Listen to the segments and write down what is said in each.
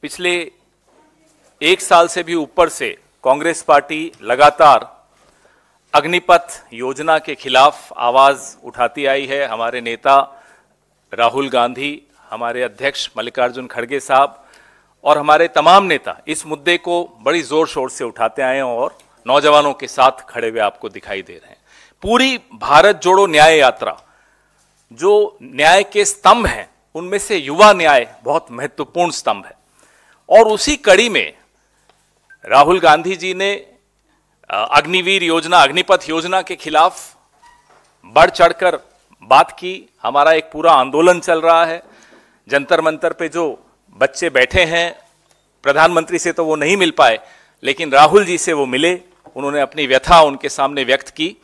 पिछले एक साल से भी ऊपर से कांग्रेस पार्टी लगातार अग्निपथ योजना के खिलाफ आवाज उठाती आई है। हमारे नेता राहुल गांधी, हमारे अध्यक्ष मल्लिकार्जुन खड़गे साहब और हमारे तमाम नेता इस मुद्दे को बड़ी जोर शोर से उठाते आए हैं और नौजवानों के साथ खड़े हुए आपको दिखाई दे रहे हैं। पूरी भारत जोड़ो न्याय यात्रा, जो न्याय के स्तंभ हैं उनमें से युवा न्याय बहुत महत्वपूर्ण स्तंभ है। और उसी कड़ी में राहुल गांधी जी ने अग्निवीर योजना, अग्निपथ योजना के खिलाफ बढ़ चढ़कर बात की। हमारा एक पूरा आंदोलन चल रहा है। जंतर मंतर पे जो बच्चे बैठे हैं, प्रधानमंत्री से तो वो नहीं मिल पाए, लेकिन राहुल जी से वो मिले। उन्होंने अपनी व्यथा उनके सामने व्यक्त की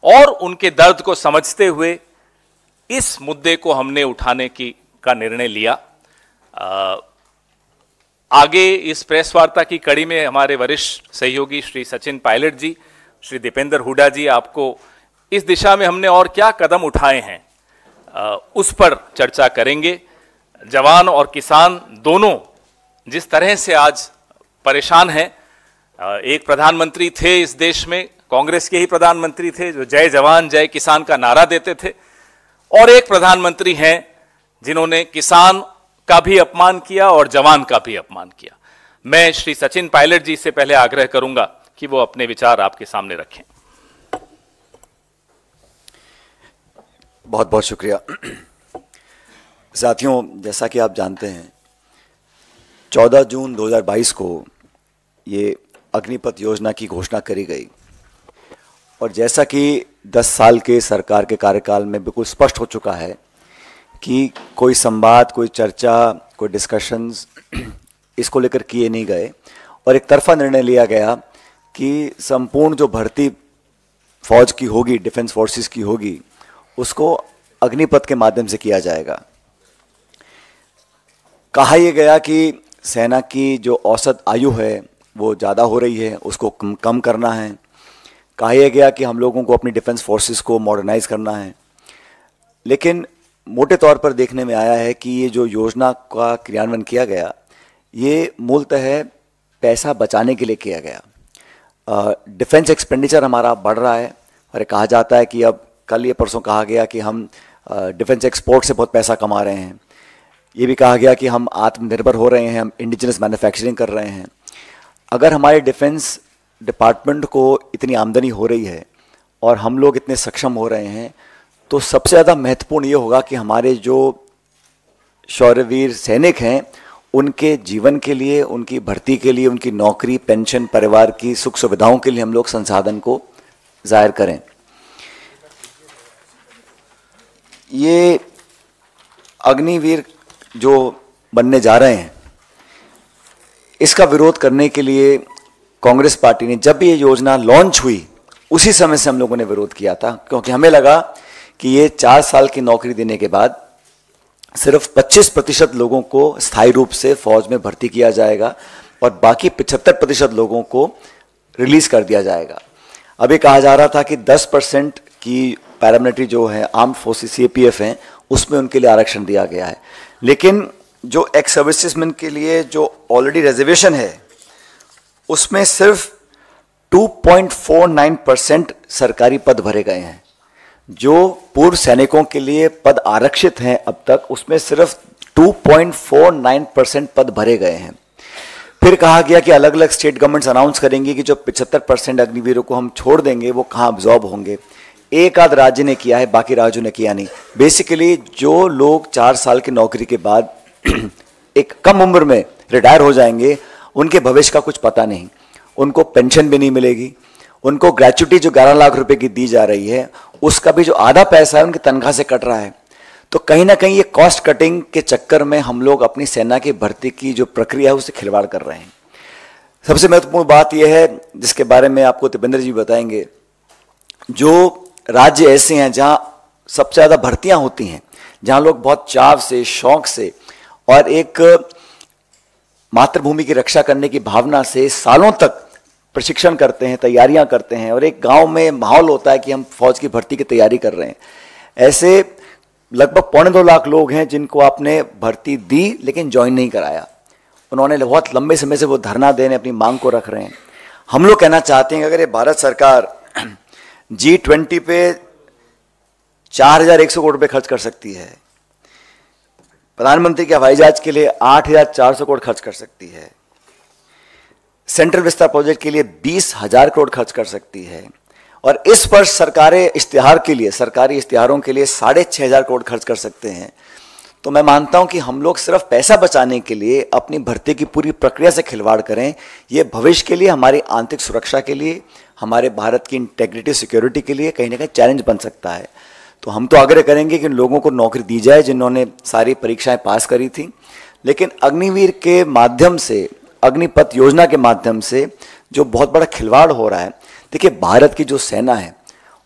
और उनके दर्द को समझते हुए इस मुद्दे को हमने उठाने का निर्णय लिया। आगे इस प्रेस वार्ता की कड़ी में हमारे वरिष्ठ सहयोगी श्री सचिन पायलट जी, श्री दीपेंद्र हुड्डा जी आपको इस दिशा में हमने और क्या कदम उठाए हैं उस पर चर्चा करेंगे। जवान और किसान दोनों जिस तरह से आज परेशान हैं, एक प्रधानमंत्री थे इस देश में, कांग्रेस के ही प्रधानमंत्री थे जो जय जवान जय किसान का नारा देते थे, और एक प्रधानमंत्री हैं जिन्होंने किसान का भी अपमान किया और जवान का भी अपमान किया। मैं श्री सचिन पायलट जी से पहले आग्रह करूंगा कि वो अपने विचार आपके सामने रखें। बहुत बहुत शुक्रिया। साथियों, जैसा कि आप जानते हैं 14 जून 2022 को ये अग्निपथ योजना की घोषणा करी गई और जैसा कि 10 साल के सरकार के कार्यकाल में बिल्कुल स्पष्ट हो चुका है कि कोई संवाद, कोई चर्चा, कोई डिस्कशंस इसको लेकर किए नहीं गए और एक तरफा निर्णय लिया गया कि संपूर्ण जो भर्ती फौज की होगी, डिफेंस फोर्सेस की होगी, उसको अग्निपथ के माध्यम से किया जाएगा। कहा यह गया कि सेना की जो औसत आयु है वो ज़्यादा हो रही है, उसको कम करना है। कहा यह गया कि हम लोगों को अपनी डिफेंस फोर्सेस को मॉडर्नाइज करना है। लेकिन मोटे तौर पर देखने में आया है कि ये जो योजना का क्रियान्वयन किया गया, ये मूलतः पैसा बचाने के लिए किया गया। डिफेंस एक्सपेंडिचर हमारा बढ़ रहा है और कहा जाता है कि अब कल ये परसों कहा गया कि हम डिफेंस एक्सपोर्ट से बहुत पैसा कमा रहे हैं। ये भी कहा गया कि हम आत्मनिर्भर हो रहे हैं, हम इंडिजिनस मैन्युफैक्चरिंग कर रहे हैं। अगर हमारे डिफेंस डिपार्टमेंट को इतनी आमदनी हो रही है और हम लोग इतने सक्षम हो रहे हैं, तो सबसे ज़्यादा महत्वपूर्ण ये होगा कि हमारे जो शौर्यवीर सैनिक हैं उनके जीवन के लिए, उनकी भर्ती के लिए, उनकी नौकरी, पेंशन, परिवार की सुख सुविधाओं के लिए हम लोग संसाधन को जाहिर करें। ये अग्निवीर जो बनने जा रहे हैं, इसका विरोध करने के लिए कांग्रेस पार्टी ने, जब भी ये योजना लॉन्च हुई उसी समय से हम लोगों ने विरोध किया था, क्योंकि हमें लगा कि ये 4 साल की नौकरी देने के बाद सिर्फ 25% लोगों को स्थायी रूप से फौज में भर्ती किया जाएगा और बाकी 75% लोगों को रिलीज कर दिया जाएगा। अभी कहा जा रहा था कि 10% की पैरामिलिट्री जो है आर्म्ड फोर्सेस CAPF हैं, उसमें उनके लिए आरक्षण दिया गया है। लेकिन जो एक्स सर्विसेजमैन के लिए जो ऑलरेडी रिजर्वेशन है, उसमें सिर्फ 2.49% सरकारी पद भरे गए हैं। जो पूर्व सैनिकों के लिए पद आरक्षित हैं अब तक, उसमें सिर्फ 2.49% पद भरे गए हैं। फिर कहा गया कि अलग अलग स्टेट गवर्नमेंट्स अनाउंस करेंगी कि जो 75% अग्निवीरों को हम छोड़ देंगे वो कहाँ अब्जॉर्ब होंगे। एक आध राज्य ने किया है, बाकी राज्यों ने किया नहीं। बेसिकली जो लोग 4 साल की नौकरी के बाद एक कम उम्र में रिटायर हो जाएंगे, उनके भविष्य का कुछ पता नहीं, उनको पेंशन भी नहीं मिलेगी, उनको ग्रेच्युटी जो 11 लाख रुपए की दी जा रही है उसका भी जो आधा पैसा है उनकी तनख्वाह से कट रहा है। तो कहीं ना कहीं ये कॉस्ट कटिंग के चक्कर में हम लोग अपनी सेना की भर्ती की जो प्रक्रिया है उससे खिलवाड़ कर रहे हैं। सबसे महत्वपूर्ण बात यह है, जिसके बारे में आपको दीपेंद्र जी बताएंगे, जो राज्य ऐसे हैं जहां सबसे ज्यादा भर्तियां होती हैं, जहां लोग बहुत चाव से, शौक से और एक मातृभूमि की रक्षा करने की भावना से सालों तक प्रशिक्षण करते हैं, तैयारियां करते हैं और एक गांव में माहौल होता है कि हम फौज की भर्ती की तैयारी कर रहे हैं। ऐसे लगभग 2.25 लाख लोग हैं जिनको आपने भर्ती दी लेकिन ज्वाइन नहीं कराया, उन्होंने बहुत लंबे समय से वो धरना देने अपनी मांग को रख रहे हैं। हम लोग कहना चाहते हैं कि अगर ये भारत सरकार G20 पे 4,100 करोड़ रुपए खर्च कर सकती है, प्रधानमंत्री के हवाई जहाज के लिए 8,400 करोड़ खर्च कर सकती है, सेंट्रल विस्तार प्रोजेक्ट के लिए 20,000 करोड़ खर्च कर सकती है, और इस वर्ष सरकारी इश्तिहारों के लिए 6,500 करोड़ खर्च कर सकते हैं, तो मैं मानता हूं कि हम लोग सिर्फ पैसा बचाने के लिए अपनी भर्ती की पूरी प्रक्रिया से खिलवाड़ करें, ये भविष्य के लिए, हमारी आंतरिक सुरक्षा के लिए, हमारे भारत की इंटेग्रिटी सिक्योरिटी के लिए कहीं ना कहीं चैलेंज बन सकता है। तो हम तो आग्रह करेंगे कि लोगों को नौकरी दी जाए जिन्होंने सारी परीक्षाएं पास करी थी, लेकिन अग्निवीर के माध्यम से, अग्निपथ योजना के माध्यम से जो बहुत बड़ा खिलवाड़ हो रहा है, देखिए भारत की जो सेना है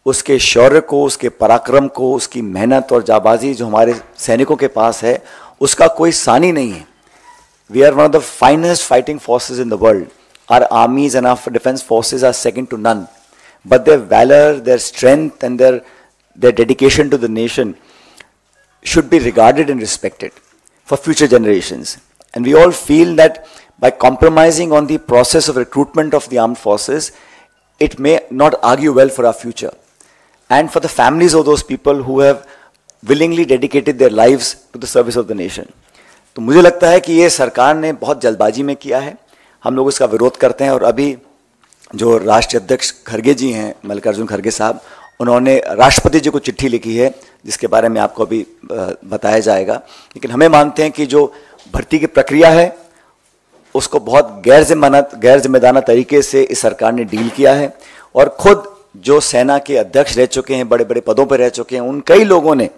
उसके शौर्य को, उसके पराक्रम को, उसकी मेहनत और जाबाजी जो हमारे सैनिकों के पास है उसका कोई सानी नहीं है। We are one of the finest fighting forces in the world. Our armies and our defence forces are second to none, but their valour, their strength and their dedication to the nation should be regarded and respected for future generations. And we all feel that by compromising on the process of recruitment of the armed forces, it may not argue well for our future and for the families of those people who have willingly dedicated their lives to the service of the nation. तो मुझे लगता है कि ये सरकार ने बहुत जल्दबाजी में किया है, हम लोग इसका विरोध करते हैं। और अभी जो राष्ट्रीय अध्यक्ष खड़गे जी हैं, मल्लिकार्जुन खड़गे साहब, उन्होंने राष्ट्रपति जी को चिट्ठी लिखी है जिसके बारे में आपको अभी बताया जाएगा। लेकिन हमें मानते हैं कि जो भर्ती की प्रक्रिया है उसको बहुत गैर जिम्मेदाराना तरीके से इस सरकार ने डील किया है, और खुद जो सेना के अध्यक्ष रह चुके हैं, बड़े बड़े पदों पर रह चुके हैं, उन कई लोगों ने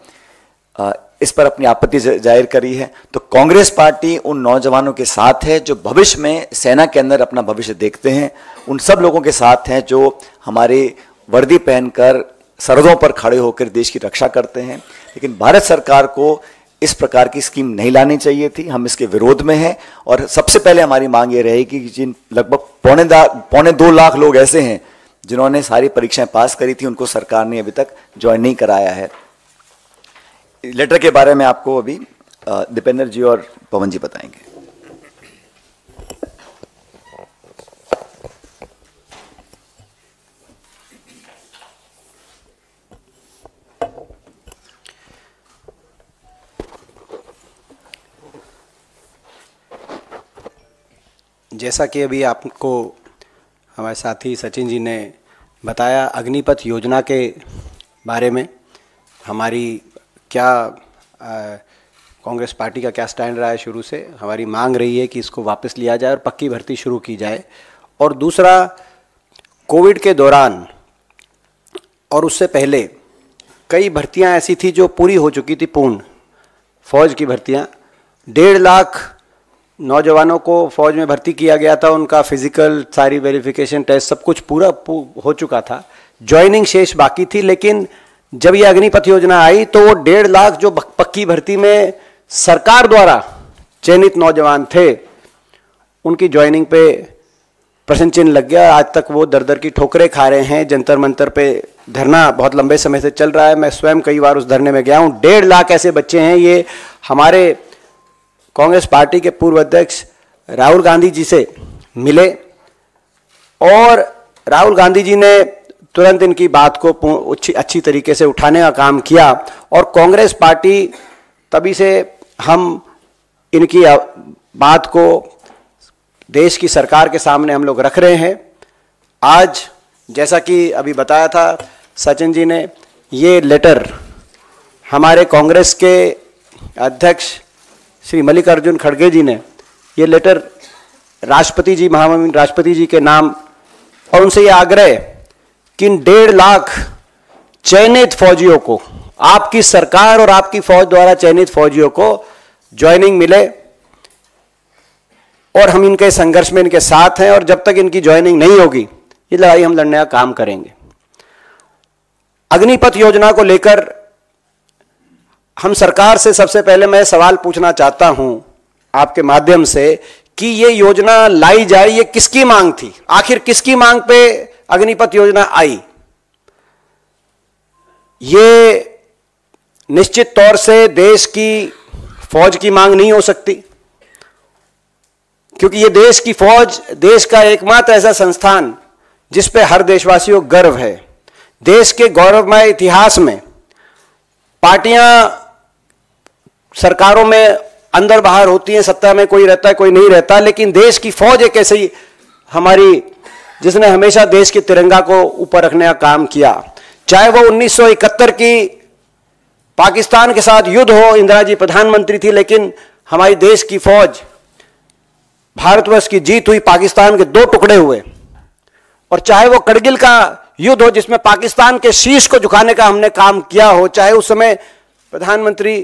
इस पर अपनी आपत्ति जाहिर करी है। तो कांग्रेस पार्टी उन नौजवानों के साथ है जो भविष्य में सेना के अंदर अपना भविष्य देखते हैं, उन सब लोगों के साथ हैं जो हमारी वर्दी पहनकर सरहदों पर खड़े होकर देश की रक्षा करते हैं। लेकिन भारत सरकार को इस प्रकार की स्कीम नहीं लानी चाहिए थी, हम इसके विरोध में हैं। और सबसे पहले हमारी मांग ये रहेगी कि जिन लगभग 2.25 लाख लोग ऐसे हैं जिन्होंने सारी परीक्षाएं पास करी थी, उनको सरकार ने अभी तक ज्वाइन नहीं कराया है। लेटर के बारे में आपको अभी दीपेंद्र जी और पवन जी बताएंगे। जैसा कि अभी आपको हमारे साथी सचिन जी ने बताया, अग्निपथ योजना के बारे में हमारी क्या कांग्रेस पार्टी का क्या स्टैंड रहा है शुरू से, हमारी मांग रही है कि इसको वापस लिया जाए और पक्की भर्ती शुरू की जाए। और दूसरा, कोविड के दौरान और उससे पहले कई भर्तियां ऐसी थी जो पूरी हो चुकी थी, पूर्ण फौज की भर्तियां। 1.5 लाख नौजवानों को फौज में भर्ती किया गया था, उनका फिजिकल, सारी वेरिफिकेशन टेस्ट सब कुछ पूरा हो चुका था, ज्वाइनिंग शेष बाकी थी। लेकिन जब ये अग्निपथ योजना आई तो वो 1.5 लाख जो पक्की भर्ती में सरकार द्वारा चयनित नौजवान थे, उनकी ज्वाइनिंग पे प्रश्न चिन्ह लग गया। आज तक वो दर दर की ठोकरें खा रहे हैं। जंतर मंतर पे धरना बहुत लंबे समय से चल रहा है, मैं स्वयं कई बार उस धरने में गया हूँ। 1.5 लाख ऐसे बच्चे हैं। ये हमारे कांग्रेस पार्टी के पूर्व अध्यक्ष राहुल गांधी जी से मिले और राहुल गांधी जी ने तुरंत इनकी बात को अच्छी तरीके से उठाने का काम किया, और कांग्रेस पार्टी तभी से हम इनकी बात को देश की सरकार के सामने हम लोग रख रहे हैं। आज जैसा कि अभी बताया था सचिन जी ने, ये लेटर हमारे कांग्रेस के अध्यक्ष श्री मल्लिकार्जुन खड़गे जी ने ये लेटर राष्ट्रपति जी, महामहिम राष्ट्रपति जी के नाम, और उनसे ये आग्रह कि इन 1.5 लाख चयनित फौजियों को, आपकी सरकार और आपकी फौज द्वारा चयनित फौजियों को ज्वाइनिंग मिले, और हम इनके संघर्ष में इनके साथ हैं, और जब तक इनकी ज्वाइनिंग नहीं होगी ये लड़ाई हम लड़ने का काम करेंगे। अग्निपथ योजना को लेकर हम सरकार से सबसे पहले मैं सवाल पूछना चाहता हूं आपके माध्यम से कि ये योजना लाई जाए, ये किसकी मांग थी? आखिर किसकी मांग पे अग्निपथ योजना आई? ये निश्चित तौर से देश की फौज की मांग नहीं हो सकती। क्योंकि ये देश की फौज, देश का एकमात्र ऐसा संस्थान जिस पे हर देशवासियों को गर्व है। देश के गौरवमय इतिहास में पार्टियां सरकारों में अंदर बाहर होती हैं, सत्ता में कोई रहता है कोई नहीं रहता, लेकिन देश की फौज एक ऐसी हमारी जिसने हमेशा देश के तिरंगा को ऊपर रखने का काम किया। चाहे वो 1971 की पाकिस्तान के साथ युद्ध हो, इंदिरा जी प्रधानमंत्री थी, लेकिन हमारी देश की फौज, भारतवर्ष की जीत हुई, पाकिस्तान के 2 टुकड़े हुए। और चाहे वो करगिल का युद्ध हो जिसमें पाकिस्तान के शीश को झुकाने का हमने काम किया हो, चाहे उस समय प्रधानमंत्री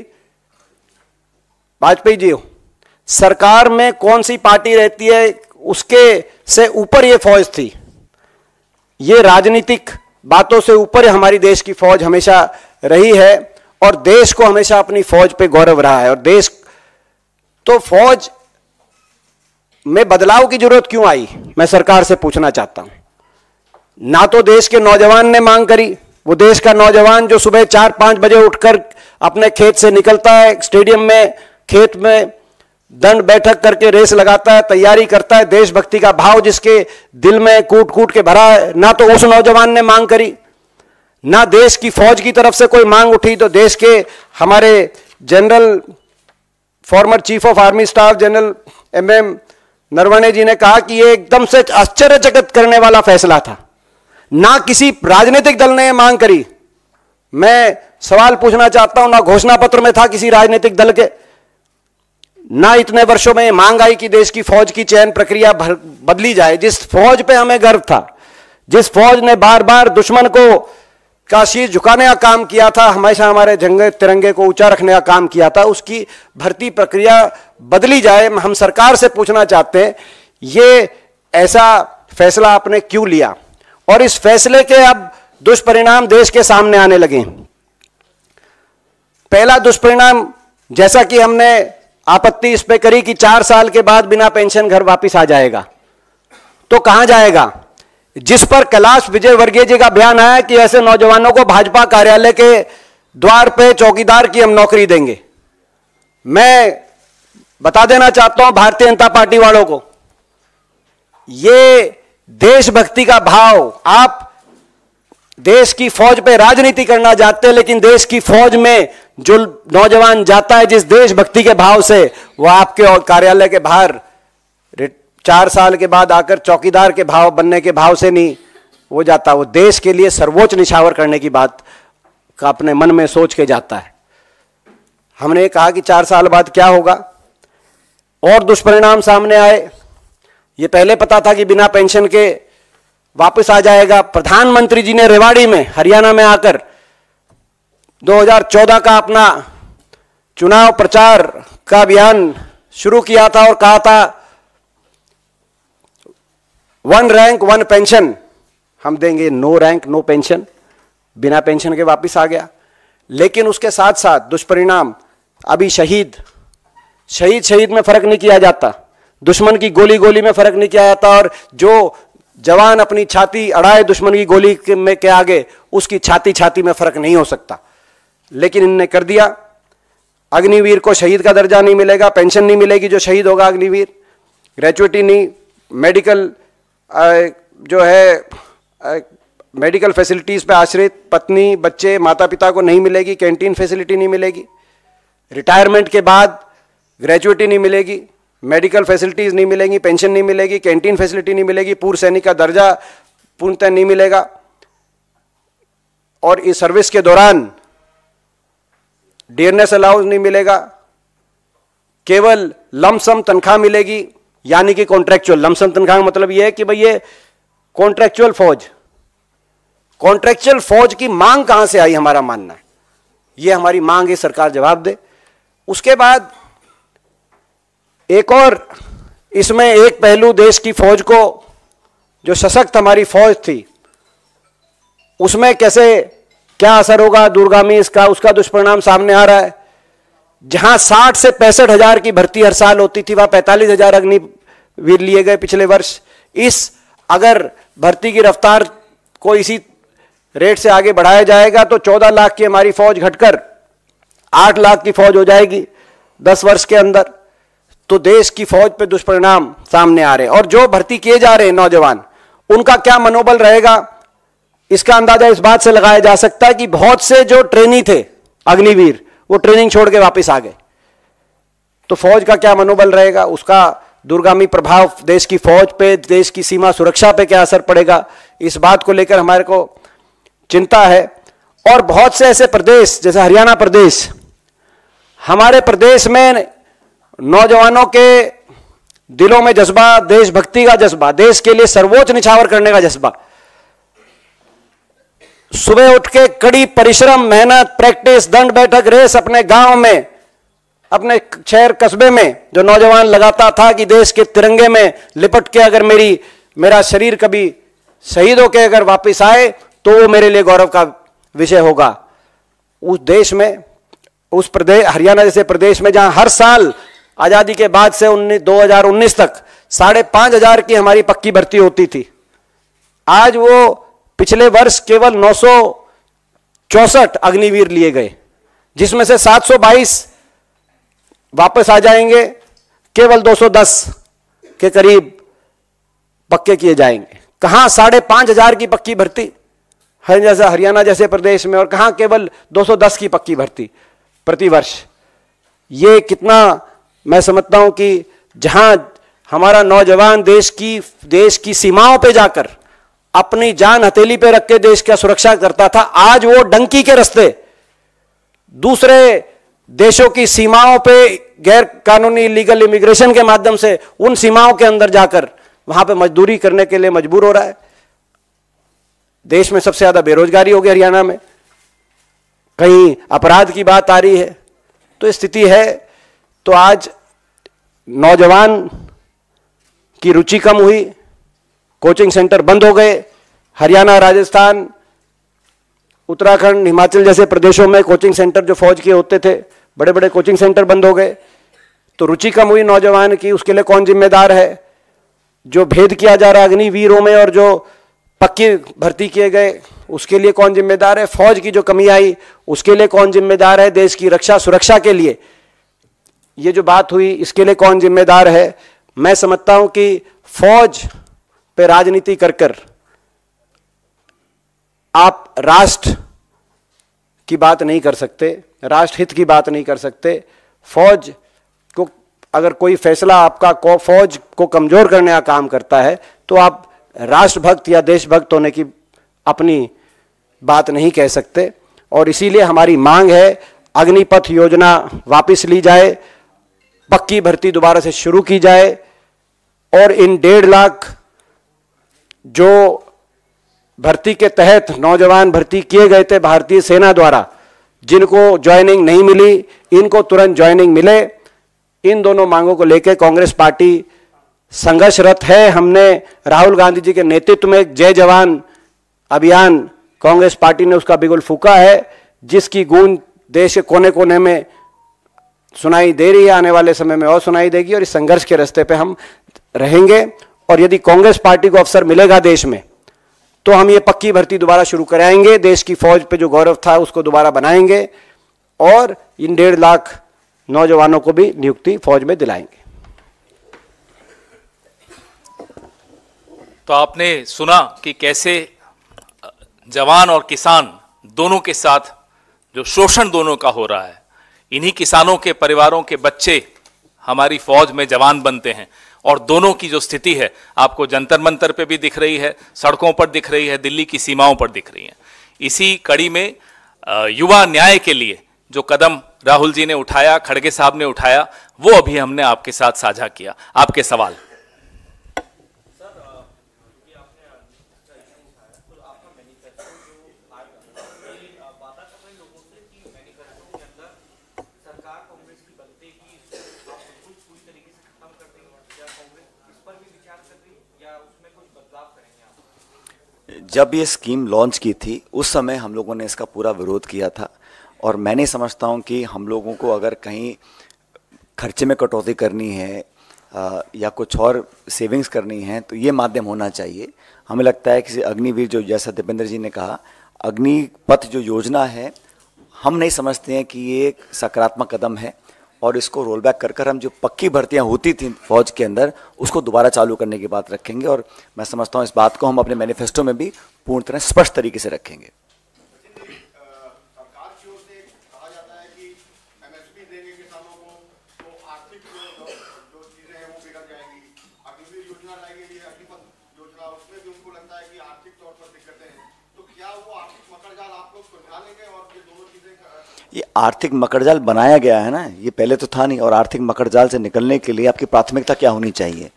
वाजपेयी जी हो, सरकार में कौन सी पार्टी रहती है उसके से ऊपर ये फौज थी। ये राजनीतिक बातों से ऊपर हमारी देश की फौज हमेशा रही है और देश को हमेशा अपनी फौज पे गौरव रहा है। और देश तो फौज में बदलाव की जरूरत क्यों आई, मैं सरकार से पूछना चाहता हूं। ना तो देश के नौजवान ने मांग करी, वो देश का नौजवान जो सुबह 4-5 बजे उठकर अपने खेत से निकलता है, स्टेडियम में खेत में दंड बैठक करके रेस लगाता है, तैयारी करता है, देशभक्ति का भाव जिसके दिल में कूट कूट के भरा है, ना तो उस नौजवान ने मांग करी, ना देश की फौज की तरफ से कोई मांग उठी। तो देश के हमारे general, former chief of army staff general MM Naravane ji ने कहा कि ये एकदम से आश्चर्यचकित करने वाला फैसला था। ना किसी राजनीतिक दल ने मांग करी। मैं सवाल पूछना चाहता हूं, ना घोषणा पत्र में था किसी राजनीतिक दल के, ना इतने वर्षों में मांग आई कि देश की फौज की चयन प्रक्रिया बदली जाए। जिस फौज पे हमें गर्व था, जिस फौज ने बार बार दुश्मन को का शीश झुकाने का काम किया था, हमेशा हमारे झंडे तिरंगे को ऊंचा रखने का काम किया था, उसकी भर्ती प्रक्रिया बदली जाए। हम सरकार से पूछना चाहते हैं, ये ऐसा फैसला आपने क्यों लिया? और इस फैसले के अब दुष्परिणाम देश के सामने आने लगे। पहला दुष्परिणाम, जैसा कि हमने आपत्ति इस पे करी कि 4 साल के बाद बिना पेंशन घर वापस आ जाएगा, तो कहां जाएगा? जिस पर कैलाश विजयवर्गीय जी का बयान आया कि ऐसे नौजवानों को भाजपा कार्यालय के द्वार पे चौकीदार की हम नौकरी देंगे। मैं बता देना चाहता हूं भारतीय जनता पार्टी वालों को, ये देशभक्ति का भाव, आप देश की फौज पे राजनीति करना चाहते हैं, लेकिन देश की फौज में जो नौजवान जाता है जिस देशभक्ति के भाव से, वो आपके कार्यालय के बाहर 4 साल के बाद आकर चौकीदार के भाव बनने के भाव से नहीं वो जाता, वो देश के लिए सर्वोच्च निछावर करने की बात का अपने मन में सोच के जाता है। हमने कहा कि 4 साल बाद क्या होगा, और दुष्परिणाम सामने आए। ये पहले पता था कि बिना पेंशन के वापस आ जाएगा। प्रधानमंत्री जी ने रेवाड़ी में, हरियाणा में आकर 2014 का अपना चुनाव प्रचार का अभियान शुरू किया था और कहा था 1 रैंक 1 पेंशन हम देंगे, नो रैंक नो पेंशन, बिना पेंशन के वापस आ गया। लेकिन उसके साथ साथ दुष्परिणाम, अभी शहीद में फर्क नहीं किया जाता, दुश्मन की गोली में फर्क नहीं किया जाता, और जो जवान अपनी छाती अड़ाए दुश्मन की गोली में के आगे, उसकी छाती में फर्क नहीं हो सकता। लेकिन इनने कर दिया। अग्निवीर को शहीद का दर्जा नहीं मिलेगा, पेंशन नहीं मिलेगी जो शहीद होगा अग्निवीर, ग्रेचुइटी नहीं, मेडिकल जो है मेडिकल फैसिलिटीज पे आश्रित पत्नी बच्चे माता पिता को नहीं मिलेगी, कैंटीन फैसिलिटी नहीं मिलेगी, रिटायरमेंट के बाद ग्रेचुइटी नहीं मिलेगी, मेडिकल फैसिलिटीज नहीं मिलेंगी, पेंशन नहीं मिलेगी, कैंटीन फैसिलिटी नहीं मिलेगी, पूर्व सैनिक का दर्जा पूर्णतः नहीं मिलेगा, और इस सर्विस के दौरान डियरनेस अलाउंस नहीं मिलेगा, केवल लमसम तनख्वाह मिलेगी, यानी कि कॉन्ट्रैक्चुअल। लमसम तनख्वाह का मतलब यह है कि भाई ये कॉन्ट्रैक्चुअल फौज की मांग कहां से आई, हमारा मानना है ये हमारी मांग है, सरकार जवाब दे। उसके बाद एक और इसमें एक पहलू, देश की फौज को जो सशक्त हमारी फौज थी उसमें कैसे क्या असर होगा दूरगामी इसका, उसका दुष्परिणाम सामने आ रहा है। जहां 60 से 65 हजार की भर्ती हर साल होती थी, वहां 45 हजार अग्निवीर लिए गए पिछले वर्ष। इस अगर भर्ती की रफ्तार को इसी रेट से आगे बढ़ाया जाएगा तो 14 लाख की हमारी फौज घटकर 8 लाख की फौज हो जाएगी 10 वर्ष के अंदर। तो देश की फौज पे दुष्परिणाम सामने आ रहे हैं। और जो भर्ती किए जा रहे हैं नौजवान, उनका क्या मनोबल रहेगा, इसका अंदाजा इस बात से लगाया जा सकता है कि बहुत से जो ट्रेनी थे अग्निवीर, वो ट्रेनिंग छोड़ के वापस आ गए। तो फौज का क्या मनोबल रहेगा, उसका दूरगामी प्रभाव देश की फौज पे, देश की सीमा सुरक्षा पे क्या असर पड़ेगा, इस बात को लेकर हमारे को चिंता है। और बहुत से ऐसे प्रदेश जैसे हरियाणा प्रदेश, हमारे प्रदेश में नौजवानों के दिलों में जज्बा, देशभक्ति का जज्बा, देश के लिए सर्वोच्च निछावर करने का जज्बा, सुबह उठ के कड़ी परिश्रम, मेहनत, प्रैक्टिस, दंड बैठक, रेस अपने गांव में, अपने शहर कस्बे में जो नौजवान लगाता था कि देश के तिरंगे में लिपट के अगर मेरा शरीर कभी शहीद होकर अगर वापस आए तो वो मेरे लिए गौरव का विषय होगा। उस देश में, उस प्रदेश हरियाणा जैसे प्रदेश में जहां हर साल आजादी के बाद से 2019 तक 5,500 की हमारी पक्की भर्ती होती थी, आज वो पिछले वर्ष केवल 964 अग्निवीर लिए गए, जिसमें से 722 वापस आ जाएंगे, केवल 210 के करीब पक्के किए जाएंगे। कहां 5,500 की पक्की भर्ती हरियाणा जैसे प्रदेश में, और कहां केवल 210 की पक्की भर्ती प्रति वर्ष। ये कितना, मैं समझता हूं कि जहां हमारा नौजवान देश की सीमाओं पे जाकर अपनी जान हथेली पे रख के देश का सुरक्षा करता था, आज वो डंकी के रास्ते दूसरे देशों की सीमाओं पे गैर कानूनी लीगल इमिग्रेशन के माध्यम से उन सीमाओं के अंदर जाकर वहां पे मजदूरी करने के लिए मजबूर हो रहा है। देश में सबसे ज्यादा बेरोजगारी हो गई हरियाणा में, कहीं अपराध की बात आ रही है, तो स्थिति है। तो आज नौजवान की रुचि कम हुई, कोचिंग सेंटर बंद हो गए। हरियाणा, राजस्थान, उत्तराखंड, हिमाचल जैसे प्रदेशों में कोचिंग सेंटर जो फौज के होते थे, बड़े बड़े कोचिंग सेंटर बंद हो गए। तो रुचि कम हुई नौजवान की, उसके लिए कौन जिम्मेदार है? जो भेद किया जा रहा है अग्निवीरों में और जो पक्की भर्ती किए गए, उसके लिए कौन जिम्मेदार है? फौज की जो कमी आई, उसके लिए कौन जिम्मेदार है? देश की रक्षा सुरक्षा के लिए ये जो बात हुई, इसके लिए कौन जिम्मेदार है? मैं समझता हूं कि फौज पे राजनीति कर कर आप राष्ट्र की बात नहीं कर सकते, राष्ट्र हित की बात नहीं कर सकते। फौज को अगर कोई फैसला आपका फौज को कमजोर करने का काम करता है, तो आप राष्ट्रभक्त या देशभक्त होने की अपनी बात नहीं कह सकते। और इसीलिए हमारी मांग है, अग्निपथ योजना वापस ली जाए, पक्की भर्ती दोबारा से शुरू की जाए, और इन 1.5 लाख जो भर्ती के तहत नौजवान भर्ती किए गए थे भारतीय सेना द्वारा, जिनको ज्वाइनिंग नहीं मिली, इनको तुरंत ज्वाइनिंग मिले। इन दोनों मांगों को लेकर कांग्रेस पार्टी संघर्षरत है। हमने राहुल गांधी जी के नेतृत्व में जय जवान अभियान, कांग्रेस पार्टी ने उसका बिगुल फूंका है, जिसकी गूंज देश के कोने कोने में सुनाई दे रही है, आने वाले समय में और सुनाई देगी। और इस संघर्ष के रास्ते पे हम रहेंगे, और यदि कांग्रेस पार्टी को अवसर मिलेगा देश में, तो हम ये पक्की भर्ती दोबारा शुरू कराएंगे, देश की फौज पे जो गौरव था उसको दोबारा बनाएंगे, और इन 1.5 लाख नौजवानों को भी नियुक्ति फौज में दिलाएंगे। तो आपने सुना कि कैसे जवान और किसान दोनों के साथ जो शोषण दोनों का हो रहा है, इन्हीं किसानों के परिवारों के बच्चे हमारी फौज में जवान बनते हैं, और दोनों की जो स्थिति है आपको जंतर मंतर पे भी दिख रही है, सड़कों पर दिख रही है, दिल्ली की सीमाओं पर दिख रही है। इसी कड़ी में युवा न्याय के लिए जो कदम राहुल जी ने उठाया, खड़गे साहब ने उठाया, वो अभी हमने आपके साथ साझा किया। आपके सवाल। जब ये स्कीम लॉन्च की थी उस समय हम लोगों ने इसका पूरा विरोध किया था, और मैं नहीं समझता हूँ कि हम लोगों को अगर कहीं खर्चे में कटौती करनी है या कुछ और सेविंग्स करनी है तो ये माध्यम होना चाहिए। हमें लगता है कि अग्निवीर, जो जैसा दीपेंद्र जी ने कहा, अग्निपथ जो योजना है, हम नहीं समझते हैं कि ये एक सकारात्मक कदम है, और इसको रोल बैक कर कर हम जो पक्की भर्तियां होती थी फौज के अंदर उसको दोबारा चालू करने की बात रखेंगे। और मैं समझता हूं इस बात को हम अपने मैनिफेस्टो में भी पूर्ण तरह स्पष्ट तरीके से रखेंगे। ये आर्थिक मकड़जाल बनाया गया है ना, ये पहले तो था नहीं। और आर्थिक मकड़जाल से निकलने के लिए आपकी प्राथमिकता क्या होनी चाहिए?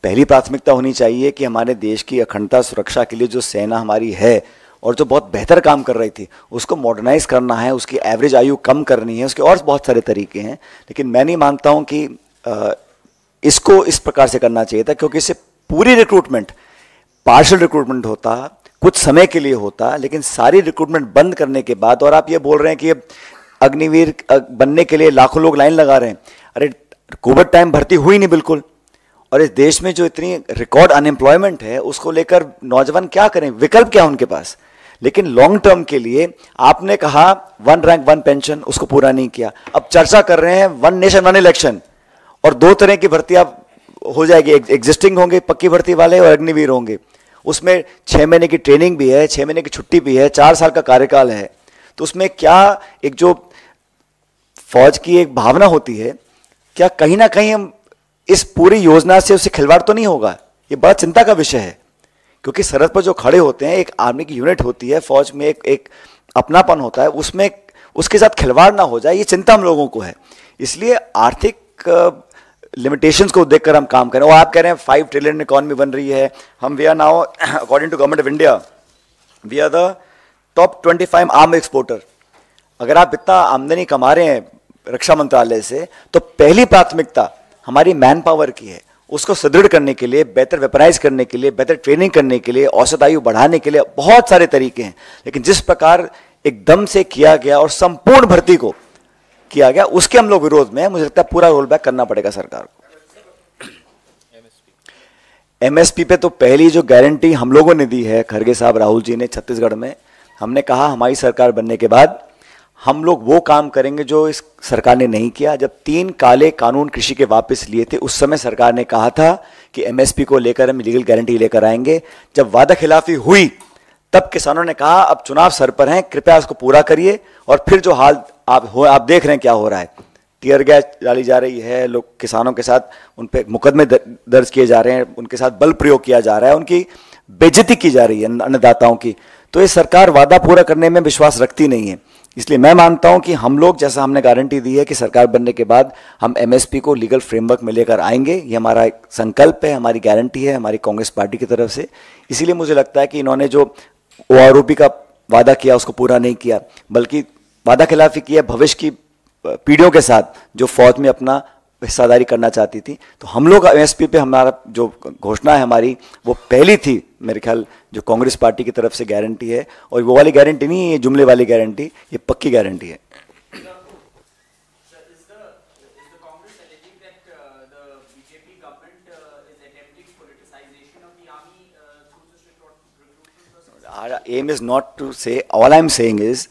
पहली प्राथमिकता होनी चाहिए कि हमारे देश की अखंडता सुरक्षा के लिए जो सेना हमारी है और जो बहुत बेहतर काम कर रही थी उसको मॉडर्नाइज करना है, उसकी एवरेज आयु कम करनी है, उसके और बहुत सारे तरीके हैं। लेकिन मैं नहीं मानता हूं कि इसको इस प्रकार से करना चाहिए था, क्योंकि इससे पूरी रिक्रूटमेंट पार्शियल रिक्रूटमेंट होता, कुछ समय के लिए होता, लेकिन सारी रिक्रूटमेंट बंद करने के बाद और आप ये बोल रहे हैं कि अग्निवीर बनने के लिए लाखों लोग लाइन लगा रहे हैं। अरे कोविड टाइम भर्ती हुई नहीं बिल्कुल, और इस देश में जो इतनी रिकॉर्ड अनएम्प्लॉयमेंट है उसको लेकर नौजवान क्या करें, विकल्प क्या उनके पास? लेकिन लॉन्ग टर्म के लिए आपने कहा 1 रैंक 1 पेंशन, उसको पूरा नहीं किया। अब चर्चा कर रहे हैं 1 नेशन 1 इलेक्शन, और 2 तरह की भर्ती आप हो जाएगी, एग्जिस्टिंग होंगे पक्की भर्ती वाले और अग्निवीर होंगे। उसमें 6 महीने की ट्रेनिंग भी है, 6 महीने की छुट्टी भी है, 4 साल का कार्यकाल है। तो उसमें क्या एक जो फौज की एक भावना होती है, क्या कहीं ना कहीं हम इस पूरी योजना से उससे खिलवाड़ तो नहीं होगा? ये बड़ा चिंता का विषय है, क्योंकि सरहद पर जो खड़े होते हैं, एक आर्मी की यूनिट होती है, फौज में एक अपनापन होता है, उसमें उसके साथ खिलवाड़ ना हो जाए, ये चिंता हम लोगों को है। इसलिए आर्थिक लिमिटेशंस को देखकर हम काम करें। और आप कह रहे हैं 5 ट्रिलियन इकॉनमी बन रही है, हम we are now according to government of India we are the top 25 arm exporter. अगर आप इतना आमदनी कमा रहे हैं रक्षा मंत्रालय से, तो पहली प्राथमिकता हमारी मैन पावर की है, उसको सुदृढ़ करने के लिए, बेहतर वेपनाइज करने के लिए, बेहतर ट्रेनिंग करने के लिए, औसत आयु बढ़ाने के लिए बहुत सारे तरीके हैं। लेकिन जिस प्रकार एकदम से किया गया और संपूर्ण भर्ती को किया गया, उसके हम लोग विरोध में हैं। मुझे लगता है पूरा रोल बैक करना पड़ेगा सरकार को। एमएसपी पे तो पहली जो गारंटी हम लोगों ने दी है, खड़गे साहब, राहुल जी ने छत्तीसगढ़ में, हमने कहा हमारी सरकार बनने के बाद हम लोग वो काम करेंगे जो इस सरकार ने नहीं किया। जब 3 काले कानून कृषि के वापस लिए थे, उस समय सरकार ने कहा था कि एमएसपी को लेकर हम लीगल गारंटी लेकर आएंगे। जब वादा खिलाफी हुई तब किसानों ने कहा अब चुनाव सर पर हैं, कृपया उसको पूरा करिए। और फिर जो हाल आप देख रहे हैं क्या हो रहा है, टीयर गैस डाली जा रही है, लोग किसानों के साथ उन पे मुकदमे दर्ज किए जा रहे हैं, उनके साथ बल प्रयोग किया जा रहा है, उनकी बेइज्जती की जा रही है अन्नदाताओं की। तो ये सरकार वादा पूरा करने में विश्वास रखती नहीं है। इसलिए मैं मानता हूं कि हम लोग, जैसा हमने गारंटी दी है कि सरकार बनने के बाद हम एमएसपी को लीगल फ्रेमवर्क में लेकर आएंगे, ये हमारा एक संकल्प है, हमारी गारंटी है हमारी कांग्रेस पार्टी की तरफ से। इसीलिए मुझे लगता है कि इन्होंने जो ओआरओपी का वादा किया उसको पूरा नहीं किया, बल्कि वादा खिलाफी किया भविष्य की पीढ़ियों के साथ जो फौज में अपना हिस्सादारी करना चाहती थी। तो हम लोग एमएसपी पे हमारा जो घोषणा है हमारी, वो पहली थी मेरे ख्याल जो कांग्रेस पार्टी की तरफ से गारंटी है। और वो वाली गारंटी नहीं है ये जुमले वाली गारंटी, ये पक्की गारंटी है। Our aim is not to say, all I'm saying is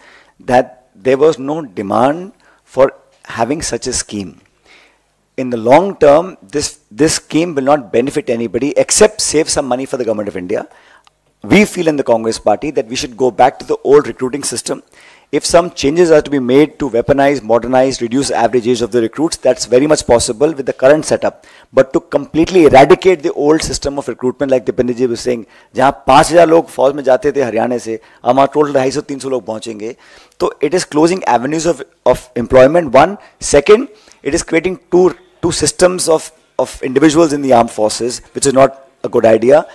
that there was no demand for having such a scheme. In the long term, this scheme will not benefit anybody except save some money for the government of India. We feel in the Congress party that we should go back to the old recruiting system. If some changes are to be made to weaponize, modernize, reduce average age of the recruits, that's very much possible with the current setup. But to completely eradicate the old system of recruitment, like Dipender ji was saying, जहाँ 5,000 लोग फौज में जाते थे हरियाणा से, अब वहाँ total 250-300 लोग पहुँचेंगे, तो it is closing avenues of employment. One, second, it is creating two systems of individuals in the armed forces, which is not a good idea.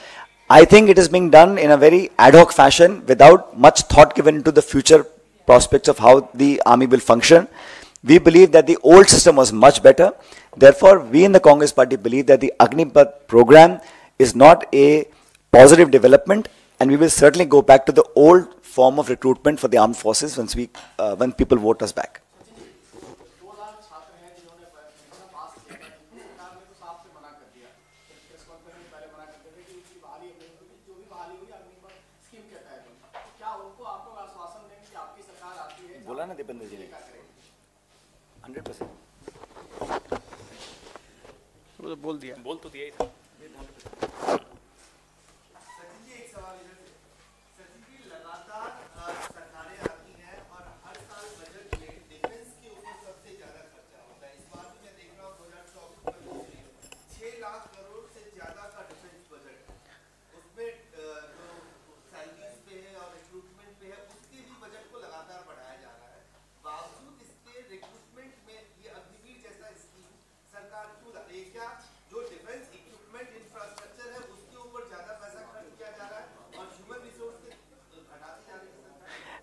I think it is being done in a very ad hoc fashion without much thought given to the future prospects of how the army will function. We believe that the old system was much better. Therefore, we in the Congress party believe that the Agnipath program is not a positive development, and we will certainly go back to the old form of recruitment for the armed forces when people vote us back. बोला ना दीपेंद्र जी ने 100%। वो तो बोल दिया। बोल तो दिया ही था।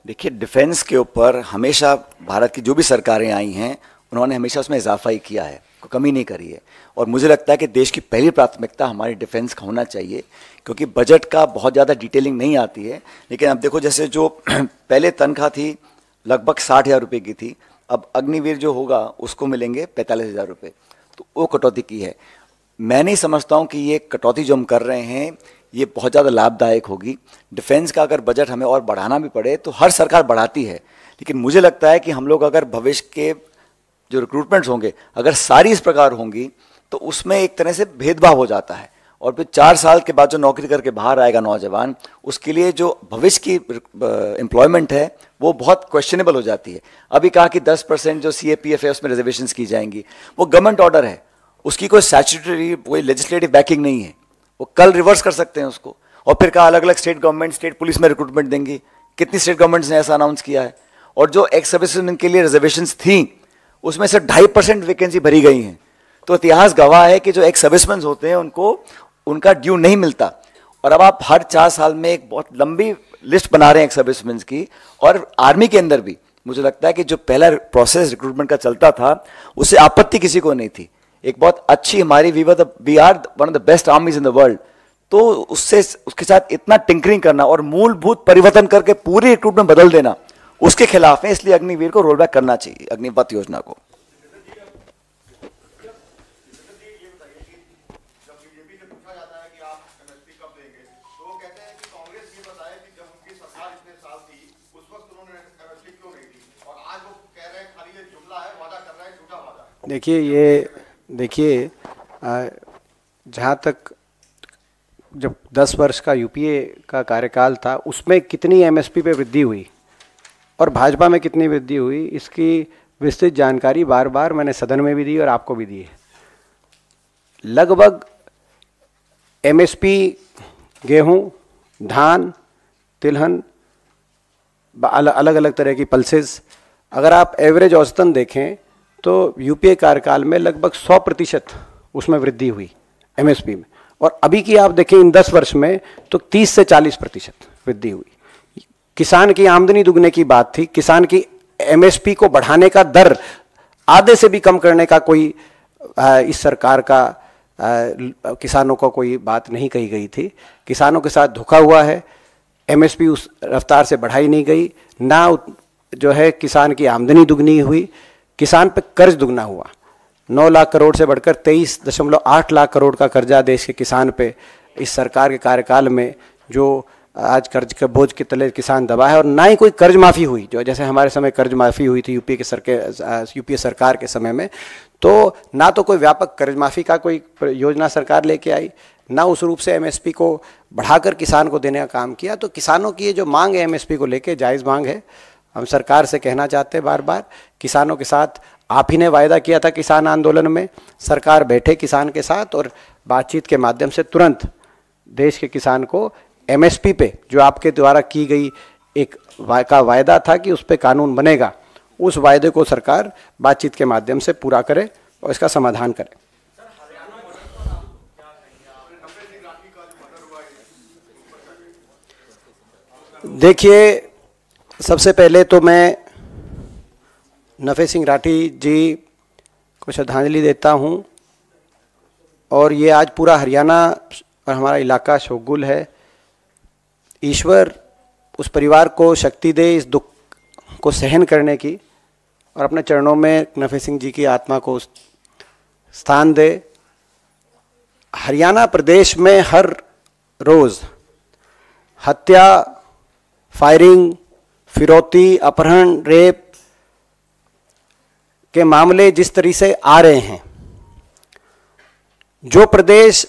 देखिए, डिफेंस के ऊपर हमेशा भारत की जो भी सरकारें आई हैं उन्होंने हमेशा उसमें इजाफा ही किया है, कोई कमी नहीं करी है। और मुझे लगता है कि देश की पहली प्राथमिकता हमारी डिफेंस का होना चाहिए, क्योंकि बजट का बहुत ज़्यादा डिटेलिंग नहीं आती है। लेकिन अब देखो, जैसे जो पहले तनख्वाह थी लगभग 60,000 रुपये की थी, अब अग्निवीर जो होगा उसको मिलेंगे 45,000 रुपये, तो वो कटौती की है। मैं नहीं समझता हूँ कि ये कटौती जो हम कर रहे हैं ये बहुत ज़्यादा लाभदायक होगी। डिफेंस का अगर बजट हमें और बढ़ाना भी पड़े तो हर सरकार बढ़ाती है, लेकिन मुझे लगता है कि हम लोग अगर भविष्य के जो रिक्रूटमेंट्स होंगे अगर सारी इस प्रकार होंगी तो उसमें एक तरह से भेदभाव हो जाता है, और फिर 4 साल के बाद जो नौकरी करके बाहर आएगा नौजवान, उसके लिए जो भविष्य की एम्प्लॉयमेंट है वो बहुत क्वेश्चनेबल हो जाती है। अभी कहा कि 10% जो CAPF है उसमें रिजर्वेशंस की जाएंगी, वो गवर्नमेंट ऑर्डर है, उसकी कोई स्टैट्यूटरी कोई लेजिस्लेटिव बैकिंग नहीं है, वो कल रिवर्स कर सकते हैं उसको। और फिर कहा अलग अलग स्टेट गवर्नमेंट स्टेट पुलिस में रिक्रूटमेंट देंगी, कितनी स्टेट गवर्नमेंट्स ने ऐसा अनाउंस किया है। और जो एक्स सर्विसमैन के लिए रिजर्वेशंस थी उसमें से 2.5% वैकेंसी भरी गई हैं। तो इतिहास गवाह है कि जो एक्स सर्विसमैन होते हैं उनको उनका ड्यू नहीं मिलता। और अब आप हर 4 साल में एक बहुत लंबी लिस्ट बना रहे हैं एक्स सर्विसमैन की। और आर्मी के अंदर भी मुझे लगता है कि जो पहला प्रोसेस रिक्रूटमेंट का चलता था उससे आपत्ति किसी को नहीं थी, एक बहुत अच्छी हमारी we are one of the best armies in the world. तो उसके साथ इतना टिंकरिंग करना और मूलभूत परिवर्तन करके पूरी रिक्रूटमेंट बदल देना उसके खिलाफ है। इसलिए अग्निवीर को रोल बैक करना चाहिए, अग्निपथ योजना को। देखिए जहाँ तक जब 10 वर्ष का यूपीए का कार्यकाल था उसमें कितनी एमएसपी पे वृद्धि हुई और भाजपा में कितनी वृद्धि हुई, इसकी विस्तृत जानकारी बार बार मैंने सदन में भी दी और आपको भी दी है। लगभग एमएसपी गेहूं, धान, तिलहन, अलग अलग तरह की पल्सेस, अगर आप एवरेज औसतन देखें तो यूपीए कार्यकाल में लगभग 100% उसमें वृद्धि हुई एमएसपी में। और अभी की आप देखें इन 10 वर्ष में तो 30 से 40% वृद्धि हुई। किसान की आमदनी दुगने की बात थी, किसान की एमएसपी को बढ़ाने का दर आधे से भी कम करने का कोई इस सरकार का किसानों को कोई बात नहीं कही गई थी। किसानों के साथ धोखा हुआ है, एमएसपी उस रफ्तार से बढ़ाई नहीं गई, ना जो है किसान की आमदनी दुगनी हुई, किसान पे कर्ज दुगना हुआ। 9 लाख करोड़ से बढ़कर 23.8 लाख करोड़ का कर्जा देश के किसान पे इस सरकार के कार्यकाल में जो आज कर्ज के बोझ के तले किसान दबा है। और ना ही कोई कर्ज माफ़ी हुई, जो जैसे हमारे समय कर्ज माफ़ी हुई थी यूपीए सरकार के समय में, तो ना तो कोई व्यापक कर्ज माफ़ी का कोई योजना सरकार लेके आई, ना उस रूप से एमएसपी को बढ़ाकर किसान को देने का काम किया। तो किसानों की ये जो मांग है एमएसपी को लेके जायज़ मांग है। हम सरकार से कहना चाहते हैं बार बार, किसानों के साथ आप ही ने वायदा किया था किसान आंदोलन में, सरकार बैठे किसान के साथ और बातचीत के माध्यम से तुरंत देश के किसान को एमएसपी पे जो आपके द्वारा की गई एक वायदा था कि उस पर कानून बनेगा, उस वायदे को सरकार बातचीत के माध्यम से पूरा करे और इसका समाधान करे। देखिए, सबसे पहले तो मैं नफे सिंह राठी जी को श्रद्धांजलि देता हूं। और ये आज पूरा हरियाणा और हमारा इलाका शोकगुल है। ईश्वर उस परिवार को शक्ति दे इस दुख को सहन करने की, और अपने चरणों में नफे सिंह जी की आत्मा को स्थान दे। हरियाणा प्रदेश में हर रोज़ हत्या, फायरिंग, फिरौती, अपहरण, रेप के मामले जिस तरह से आ रहे हैं, जो प्रदेश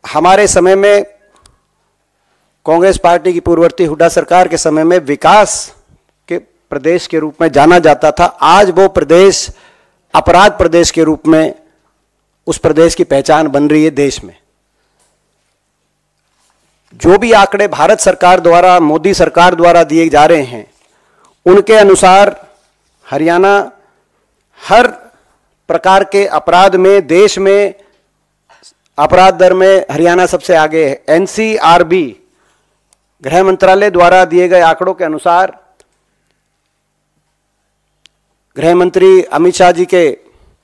हमारे समय में कांग्रेस पार्टी की पूर्ववर्ती हुड्डा सरकार के समय में विकास के प्रदेश के रूप में जाना जाता था, आज वो प्रदेश अपराध प्रदेश के रूप में उस प्रदेश की पहचान बन रही है देश में। जो भी आंकड़े भारत सरकार द्वारा, मोदी सरकार द्वारा दिए जा रहे हैं, उनके अनुसार हरियाणा हर प्रकार के अपराध में, देश में अपराध दर में हरियाणा सबसे आगे है। एनसीआरबी गृह मंत्रालय द्वारा दिए गए आंकड़ों के अनुसार, गृह मंत्री अमित शाह जी के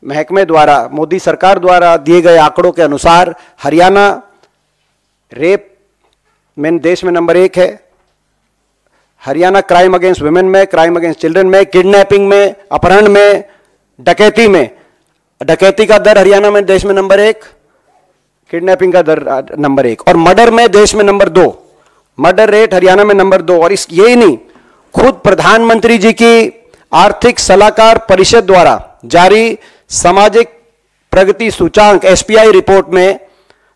महकमे द्वारा, मोदी सरकार द्वारा दिए गए आंकड़ों के अनुसार हरियाणा रेप में देश में नंबर 1 है। हरियाणा क्राइम अगेंस्ट वुमेन में, क्राइम अगेंस्ट चिल्ड्रन में, किडनैपिंग में, अपहरण में, डकैती का दर हरियाणा में देश में नंबर 1, किडनैपिंग का दर नंबर 1, और मर्डर में देश में नंबर 2, मर्डर रेट हरियाणा में नंबर 2। और यही नहीं, खुद प्रधानमंत्री जी की आर्थिक सलाहकार परिषद द्वारा जारी सामाजिक प्रगति सूचांक एसपीआई रिपोर्ट में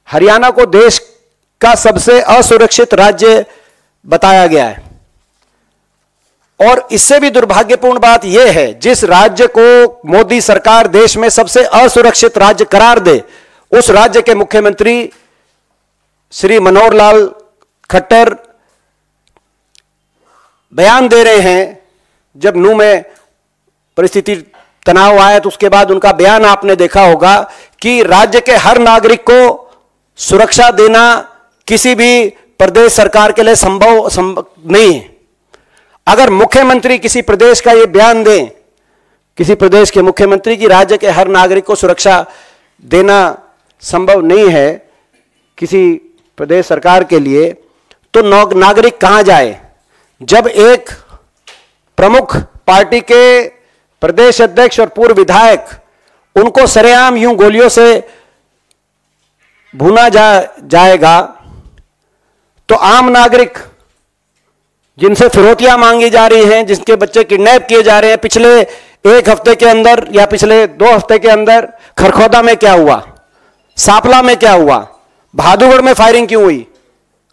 हरियाणा को देश का सबसे असुरक्षित राज्य बताया गया है। और इससे भी दुर्भाग्यपूर्ण बात यह है, जिस राज्य को मोदी सरकार देश में सबसे असुरक्षित राज्य करार दे, उस राज्य के मुख्यमंत्री श्री मनोहर लाल खट्टर बयान दे रहे हैं। जब नूह में परिस्थिति तनाव आया तो उसके बाद उनका बयान आपने देखा होगा कि राज्य के हर नागरिक को सुरक्षा देना किसी भी प्रदेश सरकार के लिए संभव नहीं है। अगर मुख्यमंत्री किसी प्रदेश का यह बयान दें, किसी प्रदेश के मुख्यमंत्री की राज्य के हर नागरिक को सुरक्षा देना संभव नहीं है किसी प्रदेश सरकार के लिए, तो नागरिक कहां जाए? जब एक प्रमुख पार्टी के प्रदेश अध्यक्ष और पूर्व विधायक, उनको सरेआम यूं गोलियों से भूना जाएगा, तो आम नागरिक जिनसे फिरौतियां मांगी जा रही हैं, जिनके बच्चे किडनैप किए जा रहे हैं, पिछले 1 हफ्ते के अंदर या पिछले 2 हफ्ते के अंदर खरखौदा में क्या हुआ, सापला में क्या हुआ, बहादुरगढ़ में फायरिंग क्यों हुई,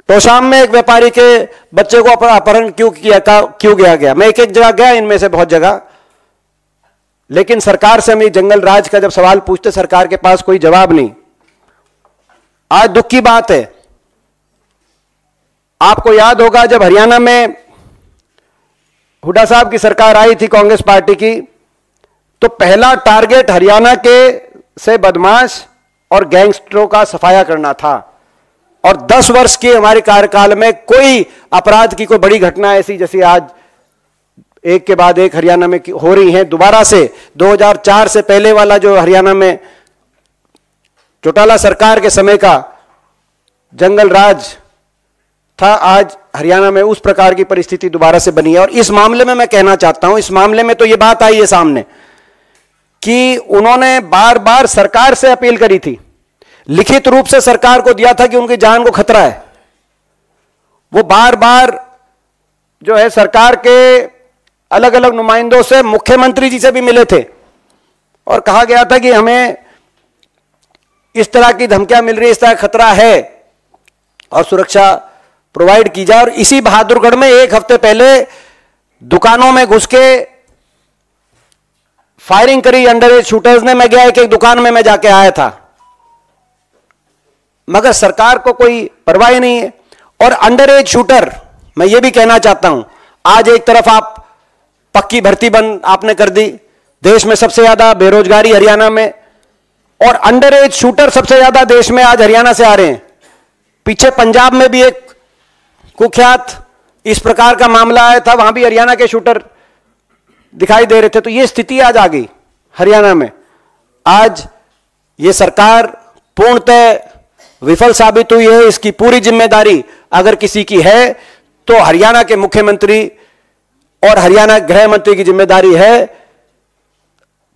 तोशाम में एक व्यापारी के बच्चे को अपहरण क्यों गया। मैं एक जगह गया, इनमें से बहुत जगह, लेकिन सरकार से हम जंगल राज का जब सवाल पूछते, सरकार के पास कोई जवाब नहीं। आज दुख की बात है, आपको याद होगा जब हरियाणा में हुड्डा साहब की सरकार आई थी कांग्रेस पार्टी की, तो पहला टारगेट हरियाणा के से बदमाश और गैंगस्टरों का सफाया करना था। और 10 वर्ष के हमारे कार्यकाल में कोई अपराध की कोई बड़ी घटना ऐसी जैसी आज एक के बाद एक हरियाणा में हो रही है। दोबारा से 2004 से पहले वाला जो हरियाणा में चौटाला सरकार के समय का जंगल राज था, आज हरियाणा में उस प्रकार की परिस्थिति दोबारा से बनी है। और इस मामले में मैं कहना चाहता हूं, इस मामले में तो यह बात आई है सामने कि उन्होंने बार बार सरकार से अपील करी थी, लिखित रूप से सरकार को दिया था कि उनकी जान को खतरा है। वो बार बार जो है सरकार के अलग अलग नुमाइंदों से, मुख्यमंत्री जी से भी मिले थे और कहा गया था कि हमें इस तरह की धमकियां मिल रही है, इस तरह खतरा है और सुरक्षा प्रोवाइड की जाए। और इसी बहादुरगढ़ में 1 हफ्ते पहले दुकानों में घुस के फायरिंग करी अंडर एज शूटर्स ने। मैं गया एक दुकान में, मैं जाके आया था, मगर सरकार को कोई परवाह नहीं है। और अंडर एज शूटर, मैं ये भी कहना चाहता हूं, आज एक तरफ आप पक्की भर्ती बंद आपने कर दी, देश में सबसे ज्यादा बेरोजगारी हरियाणा में, और अंडर एज शूटर सबसे ज्यादा देश में आज हरियाणा से आ रहे हैं। पीछे पंजाब में भी एक कुख्यात इस प्रकार का मामला आया था, वहां भी हरियाणा के शूटर दिखाई दे रहे थे। तो ये स्थिति आज आ गई हरियाणा में। आज ये सरकार पूर्णतः विफल साबित हुई है। इसकी पूरी जिम्मेदारी अगर किसी की है तो हरियाणा के मुख्यमंत्री और हरियाणा गृह मंत्री की जिम्मेदारी है।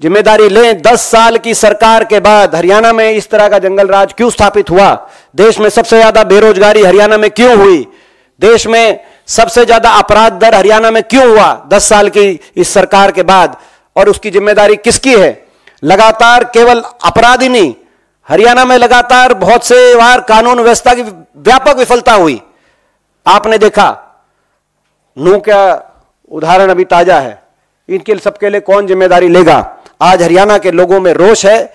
जिम्मेदारी लें। 10 साल की सरकार के बाद हरियाणा में इस तरह का जंगल राज क्यों स्थापित हुआ? देश में सबसे ज्यादा बेरोजगारी हरियाणा में क्यों हुई? देश में सबसे ज्यादा अपराध दर हरियाणा में क्यों हुआ 10 साल की इस सरकार के बाद? और उसकी जिम्मेदारी किसकी है? लगातार केवल अपराध ही नहीं, हरियाणा में लगातार बहुत से बार कानून व्यवस्था की व्यापक विफलता हुई। आपने देखा, नूह का उदाहरण अभी ताजा है, इनके सबके लिए कौन जिम्मेदारी लेगा? आज हरियाणा के लोगों में रोष है,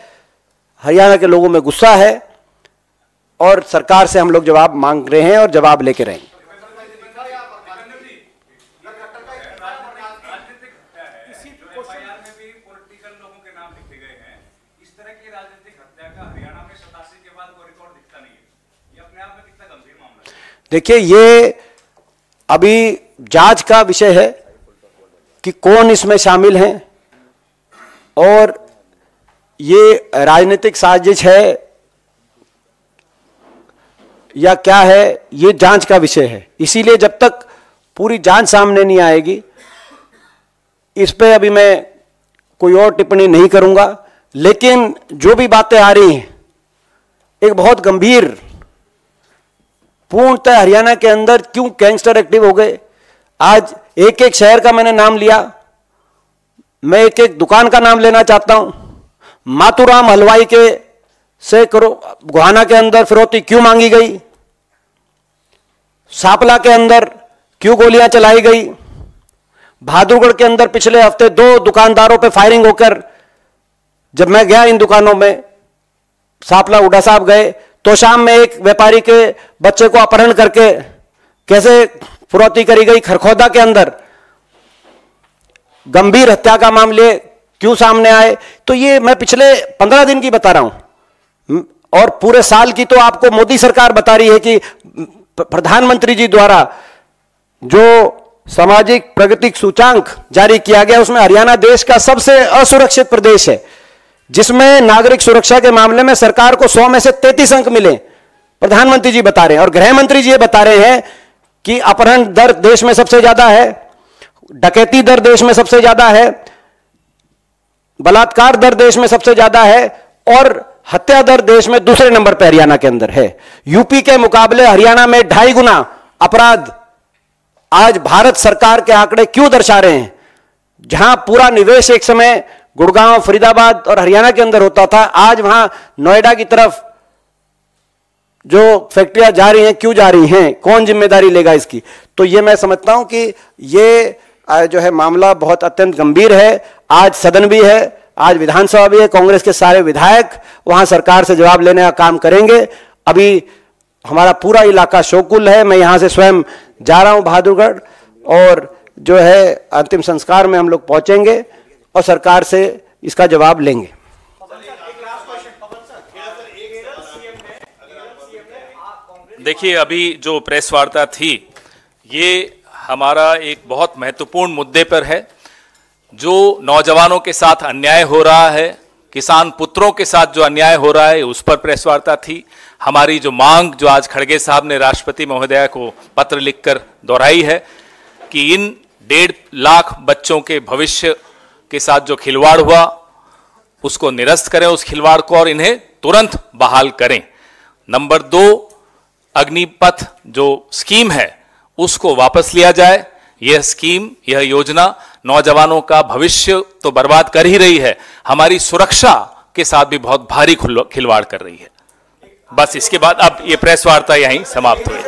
हरियाणा के लोगों में गुस्सा है, और सरकार से हम लोग जवाब मांग रहे हैं और जवाब लेके रहेंगे। देखिए, ये अभी जांच का विषय है कि कौन इसमें शामिल हैं, और ये राजनीतिक साजिश है या क्या है, ये जांच का विषय है। इसीलिए जब तक पूरी जांच सामने नहीं आएगी, इस पे अभी मैं कोई और टिप्पणी नहीं करूंगा। लेकिन जो भी बातें आ रही हैं, एक बहुत गंभीर, पूर्णतः हरियाणा के अंदर क्यों गैंगस्टर एक्टिव हो गए। आज एक एक शहर का मैंने नाम लिया, मैं एक एक दुकान का नाम लेना चाहता हूं। मातूराम हलवाई के से गोहाना के अंदर फिरौती क्यों मांगी गई? सापला के अंदर क्यों गोलियां चलाई गई? बहादुरगढ़ के अंदर पिछले हफ्ते 2 दुकानदारों पे फायरिंग होकर, जब मैं गया इन दुकानों में, सापला उड़ा साहब गए तो शाम में एक व्यापारी के बच्चे को अपहरण करके कैसे फिरौती करी गई। खरखोदा के अंदर गंभीर हत्या का मामले क्यों सामने आए? तो ये मैं पिछले 15 दिन की बता रहा हूं, और पूरे साल की तो आपको मोदी सरकार बता रही है कि प्रधानमंत्री जी द्वारा जो सामाजिक प्रगति सूचांक जारी किया गया, उसमें हरियाणा देश का सबसे असुरक्षित प्रदेश है, जिसमें नागरिक सुरक्षा के मामले में सरकार को 100 में से 33 अंक मिले। प्रधानमंत्री जी बता रहे हैं, और गृह मंत्री जी ये बता रहे हैं कि अपहरण दर देश में सबसे ज्यादा है, डकैती दर देश में सबसे ज्यादा है, बलात्कार दर देश में सबसे ज्यादा है, और हत्या दर देश में दूसरे नंबर पर हरियाणा के अंदर है। यूपी के मुकाबले हरियाणा में 2.5 गुना अपराध आज भारत सरकार के आंकड़े क्यों दर्शा रहे हैं? जहां पूरा निवेश एक समय गुड़गांव, फरीदाबाद और हरियाणा के अंदर होता था, आज वहां नोएडा की तरफ जो फैक्ट्रियां जा रही हैं, क्यों जा रही हैं? कौन जिम्मेदारी लेगा इसकी? तो ये मैं समझता हूं कि ये जो है मामला बहुत अत्यंत गंभीर है। आज सदन भी है, आज विधानसभा भी है, कांग्रेस के सारे विधायक वहां सरकार से जवाब लेने का काम करेंगे। अभी हमारा पूरा इलाका शोकुल है, मैं यहां से स्वयं जा रहा हूं बहादुरगढ़, और जो है अंतिम संस्कार में हम लोग पहुंचेंगे और सरकार से इसका जवाब लेंगे। देखिए, अभी जो प्रेस वार्ता थी, ये हमारा एक बहुत महत्वपूर्ण मुद्दे पर है। जो नौजवानों के साथ अन्याय हो रहा है, किसान पुत्रों के साथ जो अन्याय हो रहा है, उस पर प्रेस वार्ता थी। हमारी जो मांग, जो आज खड़गे साहब ने राष्ट्रपति महोदया को पत्र लिखकर दोहराई है कि इन 1.5 लाख बच्चों के भविष्य के साथ जो खिलवाड़ हुआ, उसको निरस्त करें, उस खिलवाड़ को, और इन्हें तुरंत बहाल करें। नंबर 2, अग्निपथ जो स्कीम है उसको वापस लिया जाए। यह स्कीम, यह योजना नौजवानों का भविष्य तो बर्बाद कर ही रही है, हमारी सुरक्षा के साथ भी बहुत भारी खिलवाड़ कर रही है। बस इसके बाद अब ये प्रेस वार्ता यहीं समाप्त हुई।